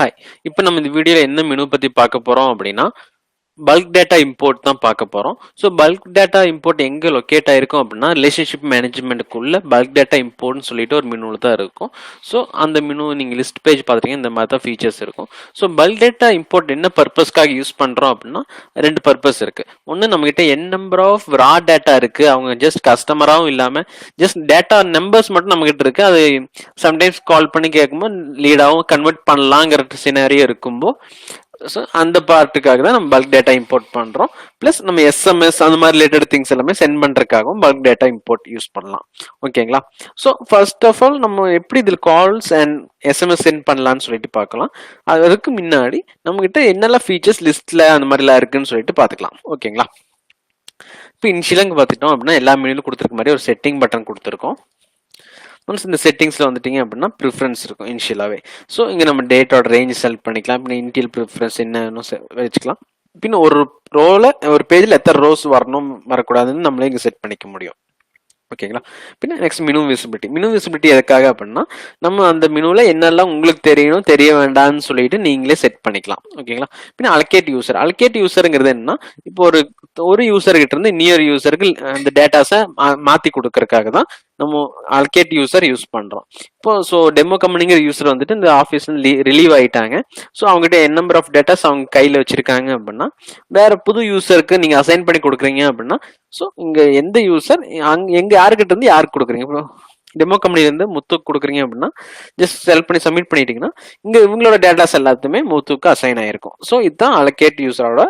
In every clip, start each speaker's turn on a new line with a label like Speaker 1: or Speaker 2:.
Speaker 1: Hi. இப்போ நம்ம இந்த வீடியோல என்ன மெனு பத்தி பார்க்க போறோம் அப்படின்னா பல்க் டேட்டா இம்போர்ட் தான் பார்க்க போறோம். ஸோ பல்க் டேட்டா இம்போர்ட் எங்க லொக்கேட் ஆயிருக்கும் அப்படின்னா ரிலேஷன்ஷிப் மேனேஜ்மெண்ட்டுக்குள்ள பல்க் டேட்டா இம்போர்ட்னு சொல்லிட்டு ஒரு மெனுல தான் இருக்கும். ஸோ அந்த மெனு நீங்க லிஸ்ட் பேஜ் பார்த்துட்டீங்க, இந்த மாதிரி தான் ஃபீச்சர்ஸ் இருக்கும். ஸோ பல்க் டேட்டா இம்போர்ட் என்ன பர்பஸ்க்காக யூஸ் பண்றோம் அப்படின்னா ரெண்டு பர்பஸ் இருக்கு. ஒன்று, நம்ம கிட்ட என் நம்பர் ஆஃப் ரா டேட்டா இருக்கு, அவங்க ஜஸ்ட் கஸ்டமராகவும் இல்லாம ஜஸ்ட் டேட்டா நம்பர்ஸ் மட்டும் நம்ம கிட்ட இருக்கு, அது சம்டைம்ஸ் கால் பண்ணி கேட்கும்போது லீடாகவும் கன்வெர்ட் பண்ணலாங்கிற சினாரியோ இருக்கும்போது ஸோ அந்த பார்ட்டுக்காக தான் நம்ம பல்க் டேட்டா இம்போர்ட் பண்றோம். பிளஸ் நம்ம எஸ்எம்எஸ் அந்த மாதிரி ரிலேட்டட் திங்ஸ் எல்லாமே சென்ட் பண்றதுக்காகவும் பல்க் டேட்டா இம்போர்ட் யூஸ் பண்ணலாம். ஓகேங்களா? ஸோ ஃபர்ஸ்ட் ஆஃப் ஆல் நம்ம எப்படி இதில் கால்ஸ் அண்ட் எஸ்எம்எஸ் சென்ட் பண்ணலாம்னு சொல்லிட்டு பார்க்கலாம். அதுக்கு முன்னாடி நம்ம கிட்ட என்னெல்லாம் ஃபீச்சர்ஸ் லிஸ்ட்ல அந்த மாதிரிலாம் இருக்குன்னு சொல்லிட்டு பார்த்துக்கலாம். ஓகேங்களா? இப்போ இனிஷியலாக பார்த்துட்டோம் அப்படின்னா எல்லா மெனுலும் கொடுத்துருக்க மாதிரி ஒரு செட்டிங் பட்டன் கொடுத்துருக்கோம். ஒன்ஸ் இந்த செட்டிங்ஸில் வந்துட்டீங்க அப்படின்னா ப்ரிஃபரன்ஸ் இருக்கும் இனிஷியலாகவே. ஸோ இங்கே நம்ம டேட்டோட ரேஞ்ச் செலக்ட் பண்ணிக்கலாம். பின்ன இன்டியல் ப்ரிஃபரன்ஸ் என்ன வச்சுக்கலாம். பின்ன ஒரு ரோவில் ஒரு பேஜில் எத்தனை ரோஸ் வரணும் வரக்கூடாதுன்னு நம்மளே இங்கே செட் பண்ணிக்க முடியும். ஓகேங்களா? பின்ன நெக்ஸ்ட் மினு விசிபிலிட்டி எதுக்காக அப்படின்னா நம்ம அந்த மினுவில் என்னெல்லாம் உங்களுக்கு தெரியணும் தெரிய வேண்டாம்னு சொல்லிட்டு நீங்களே செட் பண்ணிக்கலாம். ஓகேங்களா? பின்ன அலோகேட் யூசருங்கிறது என்னன்னா இப்போ ஒரு யூசர் கிட்ட இருந்து இன்னொரு யூசருக்கு அந்த டேட்டாஸை மாற்றி கொடுக்கறதுக்காக தான் நம்ம அலோகேட் யூசர் யூஸ் பண்றோம். இப்போ ஸோ டெமோ கம்பெனிங்கிற யூசர் வந்துட்டு இந்த ஆஃபீஸ்ல ரிலீவ் ஆயிட்டாங்க. ஸோ அவங்ககிட்ட என் நம்பர் ஆஃப் டேட்டாஸ் அவங்க கையில் வச்சிருக்காங்க அப்படின்னா வேற புது யூசருக்கு நீங்க அசைன் பண்ணி கொடுக்குறீங்க அப்படின்னா ஸோ இங்க எந்த யூசர் எங்க யாருக்கிட்ட இருந்து யாருக்கு கொடுக்குறீங்க, இப்போ டெமோ கம்பெனில இருந்து முத்துக்கு கொடுக்குறீங்க அப்படின்னா ஜஸ்ட் செலக்ட் பண்ணி சப்மிட் பண்ணிட்டீங்கன்னா இங்க இவங்களோட டேட்டாஸ் எல்லாத்துமே முத்துக்கு அசைன் ஆயிருக்கும். ஸோ இதுதான் அலோகேட் யூசரோட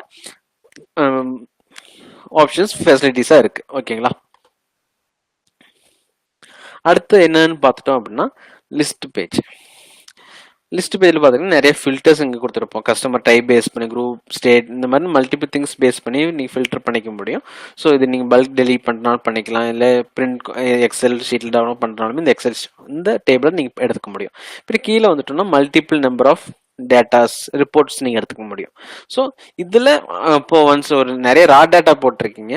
Speaker 1: ஆப்ஷன்ஸ் ஃபெசிலிட்டிஸா இருக்கு. ஓகேங்களா? அடுத்து என்னன்னு பார்த்துட்டோம் அப்படின்னா லிஸ்ட் பேஜில் பார்த்தீங்கன்னா நிறைய ஃபில்டர்ஸ் இங்கே கொடுத்துருப்போம். கஸ்டமர் டைப் பேஸ் பண்ணி குரூப் ஸ்டேட் இந்த மாதிரி மல்டிபிள் திங்ஸ் பேஸ் பண்ணி நீங்கள் ஃபில்டர் பண்ணிக்க முடியும். ஸோ இது நீங்கள் பல்க் டெலீட் பண்ணுறனாலும் பண்ணிக்கலாம், இல்லை பிரிண்ட் எக்ஸல் ஷீட்டில் டவுன்லோட் பண்ணுறனாலும் இந்த டேபிளை நீங்கள் எடுத்துக்க முடியும். இப்போ கீழே வந்துட்டோம்னா multiple number of datas reports நீங்கள் எடுத்துக்க முடியும். ஸோ இதில் இப்போ ஒன்ஸ் ஒரு நிறைய ரா டேட்டா போட்டிருக்கீங்க,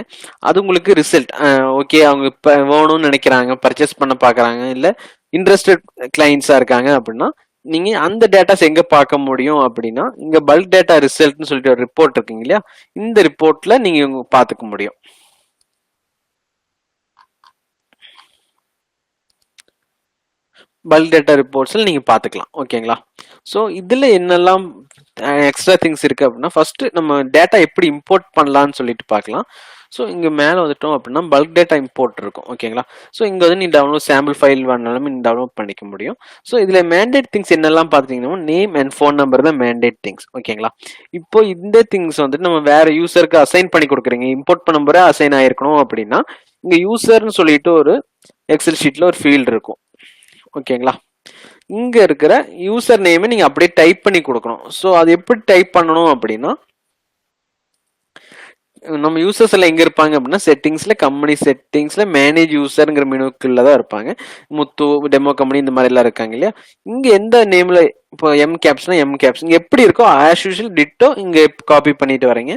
Speaker 1: அது உங்களுக்கு ரிசல்ட் ஓகே அவங்க இப்போ வேணும்னு நினைக்கிறாங்க, பர்ச்சேஸ் பண்ண பார்க்குறாங்க, இல்லை இன்ட்ரெஸ்டட் கிளைண்ட்ஸாக இருக்காங்க அப்படின்னா நீங்க அந்த டேட்டாஸ் எங்க பார்க்க முடியும் அப்படின்னா இங்க பல்க் டேட்டா ரிசல்ட்னு சொல்லிட்டு ஒரு ரிப்போர்ட் இருக்குங்க இல்லையா, இந்த ரிப்போர்ட்ல நீங்க பார்த்துக்க முடியும். பல்க் டேட்டா ரிப்போர்ட்ஸ்ல நீங்க பாத்துக்கலாம். ஓகேங்களா? ஸோ இதுல என்னெல்லாம் எக்ஸ்ட்ரா திங்ஸ் இருக்கு அப்படின்னா ஃபர்ஸ்ட் நம்ம டேட்டா எப்படி இம்போர்ட் பண்ணலாம்னு சொல்லிட்டு பார்க்கலாம். ஸோ இங்கே மேலே வந்துட்டோம் அப்படின்னா பல்க் டேட்டா இம்போர்ட் இருக்கும். ஓகேங்களா? ஸோ இங்கே வந்து நீ டவுன்லோட் சாம்பிள் ஃபைல் வேணாலும் நீ டவுன்லோட் பண்ணிக்க முடியும். ஸோ இதில் மேண்டேட் திங்ஸ் என்னெல்லாம் பார்த்தீங்கன்னா நேம் அண்ட் ஃபோன் நம்பர் தான் மேண்டேட் திங்ஸ். ஓகேங்களா? இப்போ இந்த திங்ஸ் வந்துட்டு நம்ம வேற யூசருக்கு அசைன் பண்ணி கொடுக்குறீங்க, இம்போர்ட் பண்ணும்போது அசைன் ஆயிருக்கணும் அப்படின்னா இங்கே யூசர்னு சொல்லிட்டு ஒரு எக்ஸல் ஷீட்ல ஒரு ஃபீல்டு இருக்கும். ஓகேங்களா? இங்க இருக்கிற யூசர் நேமை நீங்க அப்படியே டைப் பண்ணி கொடுக்கணும். ஸோ அது எப்படி டைப் பண்ணணும் அப்படின்னா நம்ம யூசர்ஸ் எல்லாம் எங்க இருப்பாங்க அப்படின்னா செட்டிங்ஸ்ல கம்பெனி செட்டிங்ஸ்ல மேனேஜ் யூசர்ங்கிற மெனுக்குள்ள தான் இருப்பாங்க. முத்து டெமோ கம்பெனி இந்த மாதிரி எல்லாம் இருக்காங்க இல்லையா, இங்க எந்த நேம்ல இப்போ எம் கேப்ஸ்னா எம் கேப்ஸ் இங்க எப்படி இருக்கோ ஆஸ் யூஷுவல் டிட்டோ இங்க காப்பி பண்ணிட்டு வரீங்க.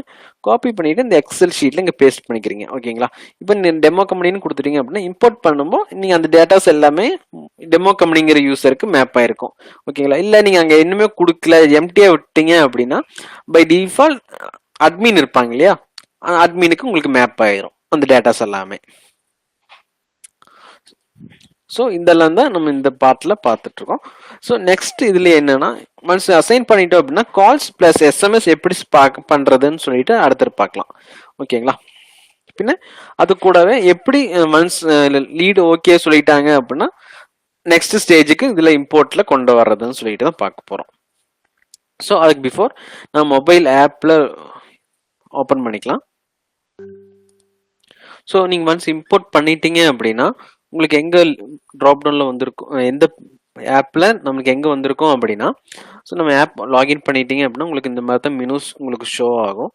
Speaker 1: காப்பி பண்ணிட்டு இந்த எக்ஸல் ஷீட்ல இங்க பேஸ்ட் பண்ணிக்கிறீங்க. ஓகேங்களா? இப்போ டெமோ கம்பெனின்னு கொடுத்துட்டீங்க அப்படின்னா இம்போர்ட் பண்ணும்போது நீங்க அந்த டேட்டாஸ் எல்லாமே டெமோ கம்பெனிங்கிற யூசருக்கு மேப் ஆயிருக்கும். ஓகேங்களா? இல்ல நீங்க அங்க இன்னுமே கொடுக்கல எம்டியா விட்டீங்க அப்படின்னா பை டிஃபால்ட் அட்மின் இருப்பாங்க இல்லையா, அட்மினுக்கு உங்களுக்கு மேப் ஆயிரும் அந்த டேட்டாஸ் எல்லாமே. ஸோ இதெல்லாம் தான் நம்ம இந்த பார்ட்ல பார்த்துட்டு இருக்கோம். ஸோ நெக்ஸ்ட் இதுல என்னன்னா ஒன்ஸ் அசைன் பண்ணிட்டோம் அப்படின்னா கால்ஸ் பிளஸ் எஸ்எம்எஸ் எப்படி பண்றதுன்னு சொல்லிட்டு அடுத்து பார்க்கலாம். ஓகேங்களா? பின்ன அது கூடவே எப்படி ஒன்ஸ் லீடு ஓகே சொல்லிட்டாங்க அப்படின்னா நெக்ஸ்ட் ஸ்டேஜுக்கு இதுல இம்போர்ட்ல கொண்டு வர்றதுன்னு சொல்லிட்டு தான் பார்க்க போறோம். ஸோ அதுக்கு பிஃபோர் நான் மொபைல் ஆப்ல ஓப்பன் பண்ணிக்கலாம். ஸோ நீங்கள் ஒன்ஸ் இம்போர்ட் பண்ணிட்டீங்க அப்படின்னா உங்களுக்கு எங்கே ட்ராப் டவுனில் வந்திருக்கும், எந்த ஆப்பில் நம்மளுக்கு எங்கே வந்திருக்கும் அப்படின்னா ஸோ நம்ம ஆப் லாகின் பண்ணிட்டீங்க அப்படின்னா உங்களுக்கு இந்த மாதிரி தான் மெனுஸ் உங்களுக்கு ஷோ ஆகும்.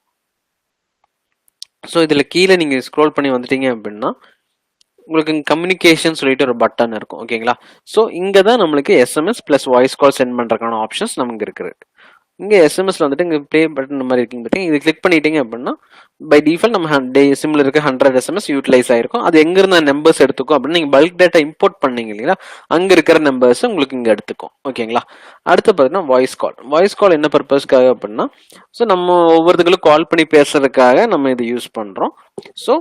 Speaker 1: ஸோ இதில் கீழே நீங்கள் ஸ்க்ரோல் பண்ணி வந்துட்டீங்க அப்படின்னா உங்களுக்கு கம்யூனிகேஷன் சொல்லிட்டு ஒரு பட்டன் இருக்கும். ஓகேங்களா? ஸோ இங்கே தான் நம்மளுக்கு SMS plus voice call sent பண்ணுறதுக்கான ஆப்ஷன்ஸ் நமக்கு இருக்குது. இங்கே எஸ்எம்எஸ்ல வந்துட்டு இங்கே ப்ளே பட்டன் மாதிரி இருக்குங்க பார்த்தீங்க, இது கிளிக் பண்ணிட்டீங்க அப்படின்னா பை டிஃபால்ட் நம்ம சிம்ல இருக்க 100 எஸ்எம்எஸ் யூட்டிலைஸ் ஆயிருக்கும். அது எங்க இருந்த நம்பர்ஸ் எடுத்துக்கும் அப்படின்னு நீங்க பல்க் டேட்டா இம்போர்ட் பண்ணீங்க இல்லையா, அங்க இருக்கிற நம்பர்ஸ் உங்களுக்கு இங்க எடுத்துக்கும். ஓகேங்களா. அடுத்து பார்த்தீங்கன்னா வாய்ஸ் கால் என்ன பர்பஸ்க்காக அப்படின்னா, ஸோ நம்ம ஒவ்வொருத்தங்களும் கால் பண்ணி பேசுறதுக்காக நம்ம இதை யூஸ் பண்றோம். ஸோ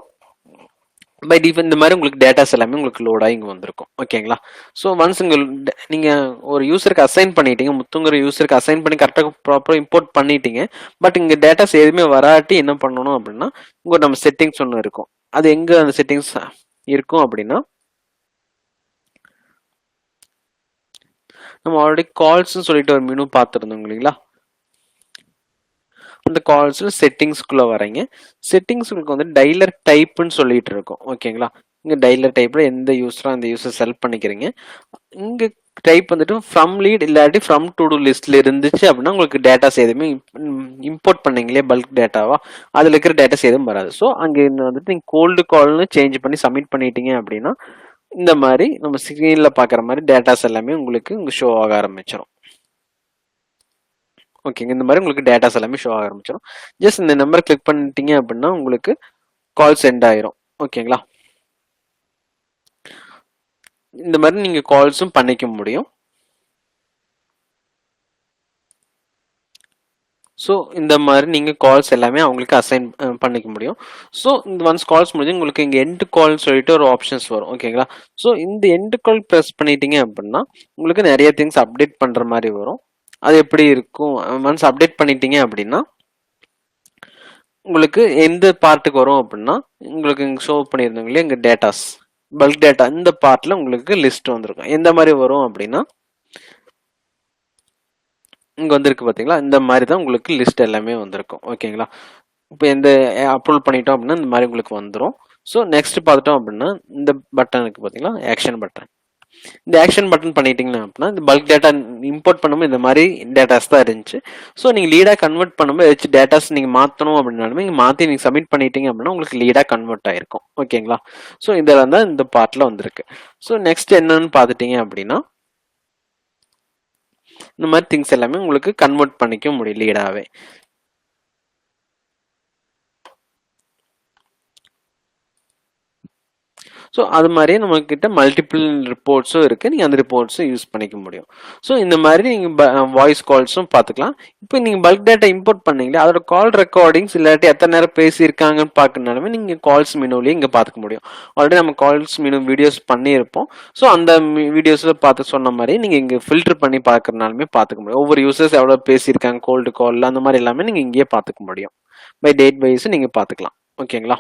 Speaker 1: பை டிஃபால்ட் இந்த மாதிரி உங்களுக்கு டேட்டாஸ் எல்லாமே உங்களுக்கு லோட் ஆகி இங்கே வந்திருக்கும். ஓகேங்களா. ஸோ ஒன்ஸ் நீங்கள் ஒரு யூசருக்கு அசைன் பண்ணிட்டீங்க, முத்துங்கிற யூசருக்கு அசைன் பண்ணி கரெக்டாக ப்ராப்பராக இம்போர்ட் பண்ணிட்டீங்க. பட் இங்கே டேட்டாஸ் எதுவுமே வராட்டி என்ன பண்ணணும் அப்படின்னா, உங்க நம்ம செட்டிங்ஸ் ஒன்று இருக்கும். அது எங்கே அந்த செட்டிங்ஸ் இருக்கும் அப்படின்னா, நம்ம ஆல்ரெடி கால்ஸ்ன்னு சொல்லிட்டு ஒரு மெனு பார்த்துருந்தோம் இல்லைங்களா. அந்த கால்ஸ்ல செட்டிங்ஸ்குள்ள வரீங்க. செட்டிங்ஸ்க்கு வந்து டைலர் டைப்னு சொல்லிட்டு இருக்கும். ஓகேங்களா. இங்க டைலர் டைப்ல எந்த யூசரோ அந்த யூசர் செலக்ட் பண்ணிக்கிறீங்க. இங்க டைப் வந்துட்டு ஃப்ரம் லீட் இல்லாட்டி ஃப்ரம் டு டூ லிஸ்ட்ல இருந்துச்சு அப்படின்னா உங்களுக்கு டேட்டாஸ் எதுவுமே இம்போர்ட் பண்ணீங்களே பல்க் டேட்டாவா, அதுல இருக்கிற டேட்டாஸ் எதுவும் வராது. ஸோ அங்க வந்துட்டு நீங்க கோல்டு கால்னு சேஞ்ச் பண்ணி சப்மிட் பண்ணிட்டீங்க அப்படின்னா இந்த மாதிரி நம்ம ஸ்கிரீன்ல பாக்குற மாதிரி டேட்டாஸ் எல்லாமே உங்களுக்கு இங்க ஷோ ஆக ஆரம்பிச்சிடும். ஓகேங்க. இந்த மாதிரி உங்களுக்கு டேட்டாஸ் எல்லாமே ஷோ ஆக ஆரம்பிச்சிடும். ஜஸ்ட் இந்த நம்பர் கிளிக் பண்ணிட்டீங்க அப்படின்னா உங்களுக்கு கால் சென்ட் ஆயிரும். ஓகேங்களா. இந்த மாதிரி நீங்க கால்ஸும் பண்ணிக்க முடியும். ஸோ இந்த மாதிரி நீங்கள் கால்ஸ் எல்லாமே அவங்களுக்கு அசைன் பண்ணிக்க முடியும். ஸோ இந்த ஒன்ஸ் கால்ஸ் முடிஞ்சு உங்களுக்கு இங்கே எண்டு கால் சொல்லிட்டு ஒரு ஆப்ஷன்ஸ் வரும். ஓகேங்களா. ஸோ இந்த எண்டு கால் ப்ரெஸ் பண்ணிட்டீங்க அப்படின்னா உங்களுக்கு நிறைய திங்ஸ் அப்டேட் பண்ணுற மாதிரி வரும். அது எப்படி இருக்கும், ஒன்ஸ் அப்டேட் பண்ணிட்டீங்க அப்படின்னா உங்களுக்கு எந்த பார்ட்டுக்கு வரும் அப்படின்னா, உங்களுக்கு இங்கே ஷோ பண்ணியிருந்தோம் இல்லையா இங்கே டேட்டாஸ் பல்க் டேட்டா, இந்த பார்ட்டில் உங்களுக்கு லிஸ்ட் வந்திருக்கும். எந்த மாதிரி வரும் அப்படின்னா இங்கே வந்திருக்கு பார்த்தீங்களா, இந்த மாதிரி தான் உங்களுக்கு லிஸ்ட் எல்லாமே வந்திருக்கும். ஓகேங்களா. இப்போ எந்த அப்லோட் பண்ணிட்டோம் அப்படின்னா இந்த மாதிரி உங்களுக்கு வந்துடும். ஸோ நெக்ஸ்ட் பார்த்துட்டோம் அப்படின்னா இந்த பட்டன் இருக்குது பார்த்தீங்களா, ஆக்ஷன் பட்டன். இந்த ஆக்ஷன் பட்டன் பண்ணிட்டீங்கன்னா அப்படின்னா இந்த பல்க் டேட்டா இம்போர்ட் பண்ணும்போது இந்த மாதிரி டேட்டாஸ் தான் இருந்துச்சு. ஸோ நீங்கள் லீடாக கன்வெர்ட் பண்ணும்போது ஏதாச்சும் டேட்டாஸ் நீங்கள் மாற்றணும் அப்படின்னாலுமே நீங்கள் மாற்றி நீங்கள் சப்மிட் பண்ணிட்டீங்க அப்படின்னா உங்களுக்கு லீடாக கன்வெர்ட் ஆயிருக்கும். ஓகேங்களா. ஸோ இதெல்லாம் தான் இந்த பார்ட்டில் வந்திருக்கு. ஸோ நெக்ஸ்ட் என்னன்னு பார்த்துட்டீங்க அப்படின்னா இந்த மாதிரி திங்ஸ் எல்லாமே உங்களுக்கு கன்வெர்ட் பண்ணிக்க முடியும் லீடாவே. ஸோ அது மாதிரியே நம்மக்கிட்ட மல்டிபிள் ரிப்போர்ட்ஸும் இருக்குது. நீங்கள் அந்த ரிப்போர்ட்ஸும் யூஸ் பண்ணிக்க முடியும். ஸோ இந்த மாதிரி நீங்கள் வாய்ஸ் கால்ஸும் பார்த்துக்கலாம். இப்போ நீங்கள் பல்க் டேட்டா இம்போர்ட் பண்ணீங்களே அதோட கால் ரெக்கார்டிங்ஸ் இல்லாட்டி எத்தனை நேரம் பேசியிருக்காங்கன்னு பார்க்கறனாலுமே நீங்கள் கால்ஸ் மெனுலேயே இங்கே பார்த்துக்க முடியும். ஆல்ரெடி நம்ம கால்ஸ் மெனு வீடியோஸ் பண்ணியிருப்போம். ஸோ அந்த வீடியோஸில் பார்த்து சொன்ன மாதிரி நீங்கள் இங்கே ஃபில்டர் பண்ணி பார்க்கறனாலுமே பார்த்துக்க முடியும். ஒவ்வொரு யூசர்ஸ் எவ்வளோ பேசியிருக்காங்க கோல்டு காலில் அந்த மாதிரி எல்லாமே நீங்கள் இங்கேயே பார்த்துக்க முடியும். பை டேட் வைஸ் நீங்கள் பார்த்துக்கலாம். ஓகேங்களா.